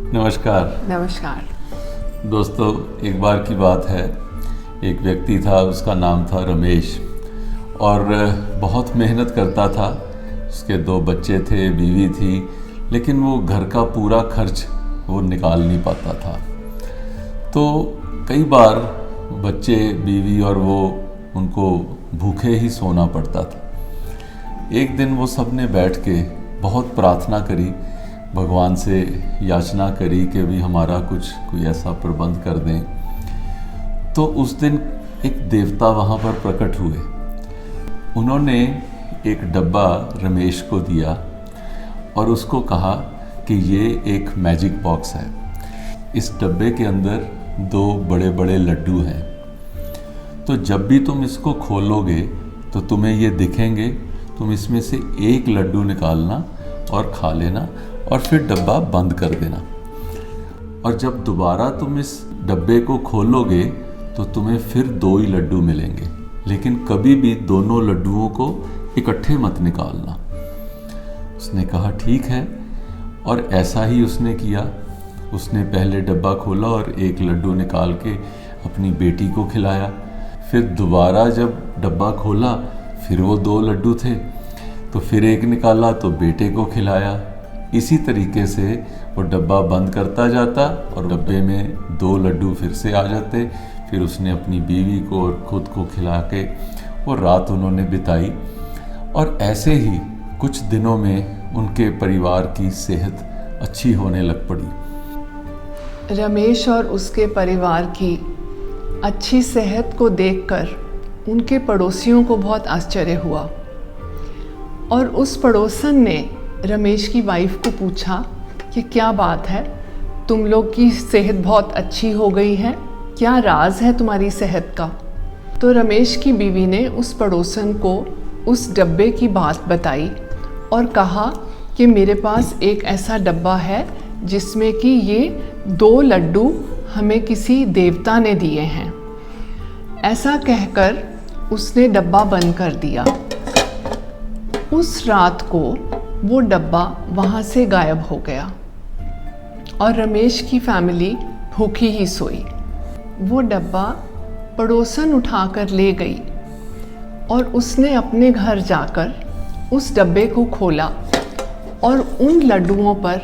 नमस्कार। नमस्कार। दोस्तों, एक बार की बात है, एक व्यक्ति था, उसका नाम था रमेश, और बहुत मेहनत करता था। उसके 2 बच्चे थे, बीवी थी, लेकिन वो घर का पूरा खर्च वो निकाल नहीं पाता था। तो कई बार बच्चे, बीवी और वो, उनको भूखे ही सोना पड़ता था। एक दिन वो सब ने बैठ के बहुत प्रार्थना करी, भगवान से याचना करी कि भी हमारा कोई ऐसा प्रबंध कर दें। तो उस दिन एक देवता वहाँ पर प्रकट हुए। उन्होंने एक डब्बा रमेश को दिया और उसको कहा कि ये एक मैजिक बॉक्स है। इस डब्बे के अंदर 2 बड़े बड़े लड्डू हैं। तो जब भी तुम इसको खोलोगे तो तुम्हें ये दिखेंगे। तुम इसमें से एक लड्डू निकालना और खा लेना और फिर डब्बा बंद कर देना। और जब दोबारा तुम इस डब्बे को खोलोगे तो तुम्हें फिर 2 ही लड्डू मिलेंगे, लेकिन कभी भी दोनों लड्डुओं को इकट्ठे मत निकालना। उसने कहा ठीक है, और ऐसा ही उसने किया। उसने पहले डब्बा खोला और एक लड्डू निकाल के अपनी बेटी को खिलाया। फिर दोबारा जब डब्बा खोला फिर वो 2 लड्डू थे, तो फिर एक निकाला तो बेटे को खिलाया। इसी तरीके से वो डब्बा बंद करता जाता और डब्बे में 2 लड्डू फिर से आ जाते। फिर उसने अपनी बीवी को और खुद को खिला के वो रात उन्होंने बिताई। और ऐसे ही कुछ दिनों में उनके परिवार की सेहत अच्छी होने लग पड़ी। रमेश और उसके परिवार की अच्छी सेहत को देखकर उनके पड़ोसियों को बहुत आश्चर्य हुआ, और उस पड़ोसन ने रमेश की वाइफ को पूछा कि क्या बात है, तुम लोग की सेहत बहुत अच्छी हो गई है, क्या राज है तुम्हारी सेहत का। तो रमेश की बीवी ने उस पड़ोसन को उस डब्बे की बात बताई और कहा कि मेरे पास एक ऐसा डब्बा है जिसमें कि ये 2 लड्डू हमें किसी देवता ने दिए हैं। ऐसा कहकर उसने डब्बा बंद कर दिया। उस रात को वो डब्बा वहाँ से गायब हो गया और रमेश की फैमिली भूखी ही सोई। वो डब्बा पड़ोसन उठाकर ले गई और उसने अपने घर जाकर उस डब्बे को खोला और उन लड्डुओं पर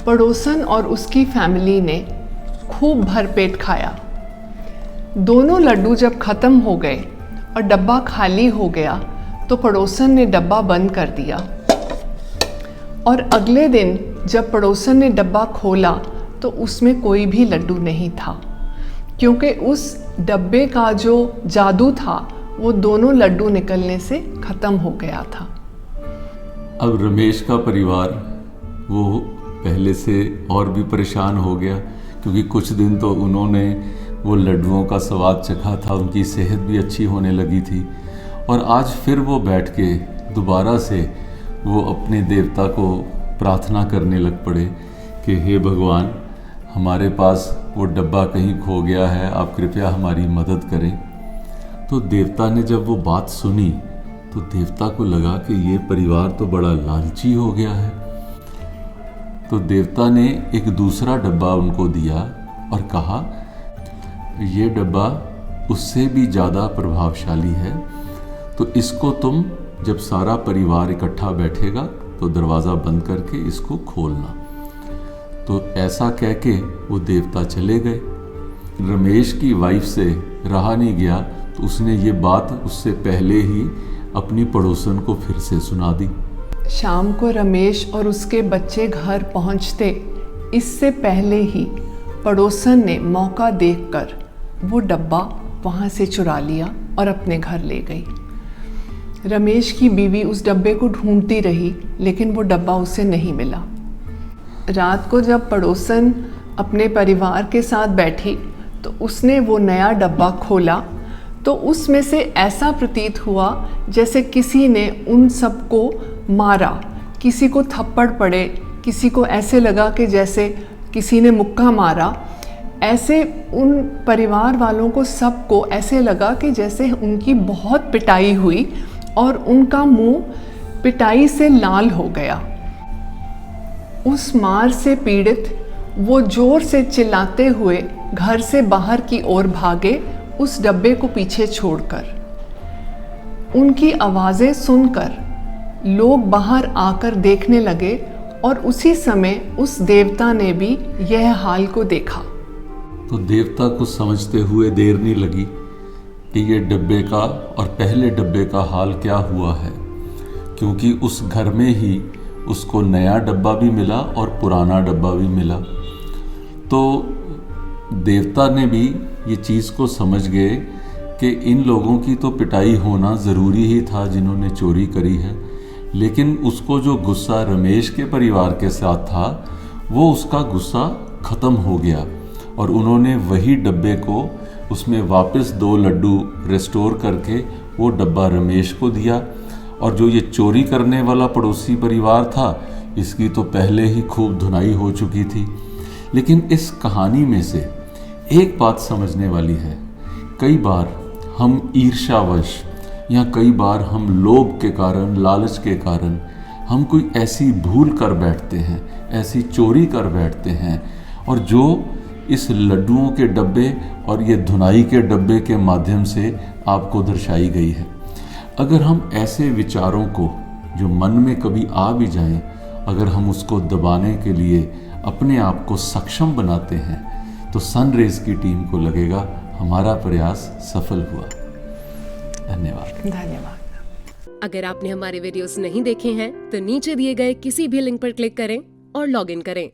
पड़ोसन और उसकी फैमिली ने खूब भरपेट खाया। दोनों लड्डू जब ख़त्म हो गए और डब्बा खाली हो गया तो पड़ोसन ने डब्बा बंद कर दिया। और अगले दिन जब पड़ोसन ने डब्बा खोला तो उसमें कोई भी लड्डू नहीं था, क्योंकि उस डब्बे का जो जादू था वो दोनों लड्डू निकलने से ख़त्म हो गया था। अब रमेश का परिवार वो पहले से और भी परेशान हो गया, क्योंकि कुछ दिन तो उन्होंने वो लड्डुओं का स्वाद चखा था, उनकी सेहत भी अच्छी होने लगी थी। और आज फिर वो बैठ के दोबारा से वो अपने देवता को प्रार्थना करने लग पड़े कि हे भगवान, हमारे पास वो डब्बा कहीं खो गया है, आप कृपया हमारी मदद करें। तो देवता ने जब वो बात सुनी तो देवता को लगा कि ये परिवार तो बड़ा लालची हो गया है। तो देवता ने एक दूसरा डब्बा उनको दिया और कहा, ये डब्बा उससे भी ज़्यादा प्रभावशाली है, तो इसको तुम जब सारा परिवार इकट्ठा बैठेगा तो दरवाज़ा बंद करके इसको खोलना। तो ऐसा कह के वो देवता चले गए। रमेश की वाइफ से रहा नहीं गया, तो उसने ये बात उससे पहले ही अपनी पड़ोसन को फिर से सुना दी। शाम को रमेश और उसके बच्चे घर पहुंचते इससे पहले ही पड़ोसन ने मौका देखकर वो डब्बा वहाँ से चुरा लिया और अपने घर ले गई। रमेश की बीवी उस डब्बे को ढूंढती रही, लेकिन वो डब्बा उसे नहीं मिला। रात को जब पड़ोसन अपने परिवार के साथ बैठी तो उसने वो नया डब्बा खोला तो उसमें से ऐसा प्रतीत हुआ जैसे किसी ने उन सबको मारा, किसी को थप्पड़ पड़े, किसी को ऐसे लगा कि जैसे किसी ने मुक्का मारा। ऐसे उन परिवार वालों को सबको ऐसे लगा कि जैसे उनकी बहुत पिटाई हुई और उनका मुंह पिटाई से लाल हो गया। उस मार से पीड़ित वो जोर से चिल्लाते हुए घर से बाहर की ओर भागे, उस डब्बे को पीछे छोड़कर। उनकी आवाज़ें सुनकर लोग बाहर आकर देखने लगे और उसी समय उस देवता ने भी यह हाल को देखा। तो देवता को समझते हुए देर नहीं लगी कि ये डब्बे का और पहले डब्बे का हाल क्या हुआ है, क्योंकि उस घर में ही उसको नया डब्बा भी मिला और पुराना डब्बा भी मिला। तो देवता ने भी ये चीज़ को समझ गए कि इन लोगों की तो पिटाई होना ज़रूरी ही था जिन्होंने चोरी करी है, लेकिन उसको जो गुस्सा रमेश के परिवार के साथ था वो उसका गुस्सा ख़त्म हो गया और उन्होंने वही डब्बे को उसमें वापस 2 लड्डू रेस्टोर करके वो डब्बा रमेश को दिया। और जो ये चोरी करने वाला पड़ोसी परिवार था, इसकी तो पहले ही खूब धुनाई हो चुकी थी। लेकिन इस कहानी में से एक बात समझने वाली है, कई बार हम ईर्ष्यावश या कई बार हम लोभ के कारण, लालच के कारण हम कोई ऐसी भूल कर बैठते हैं, ऐसी चोरी कर बैठते हैं, और जो इस लड्डुओं के डब्बे और ये धुनाई के डब्बे के माध्यम से आपको दर्शाई गई है। अगर हम ऐसे विचारों को जो मन में कभी आ भी जाएं, अगर हम उसको दबाने के लिए अपने आप को सक्षम बनाते हैं, तो सनरेज की टीम को लगेगा हमारा प्रयास सफल हुआ। धन्यवाद। अगर आपने हमारे वीडियोस नहीं देखे हैं तो नीचे दिए गए किसी भी लिंक पर क्लिक करें और लॉग इन करें।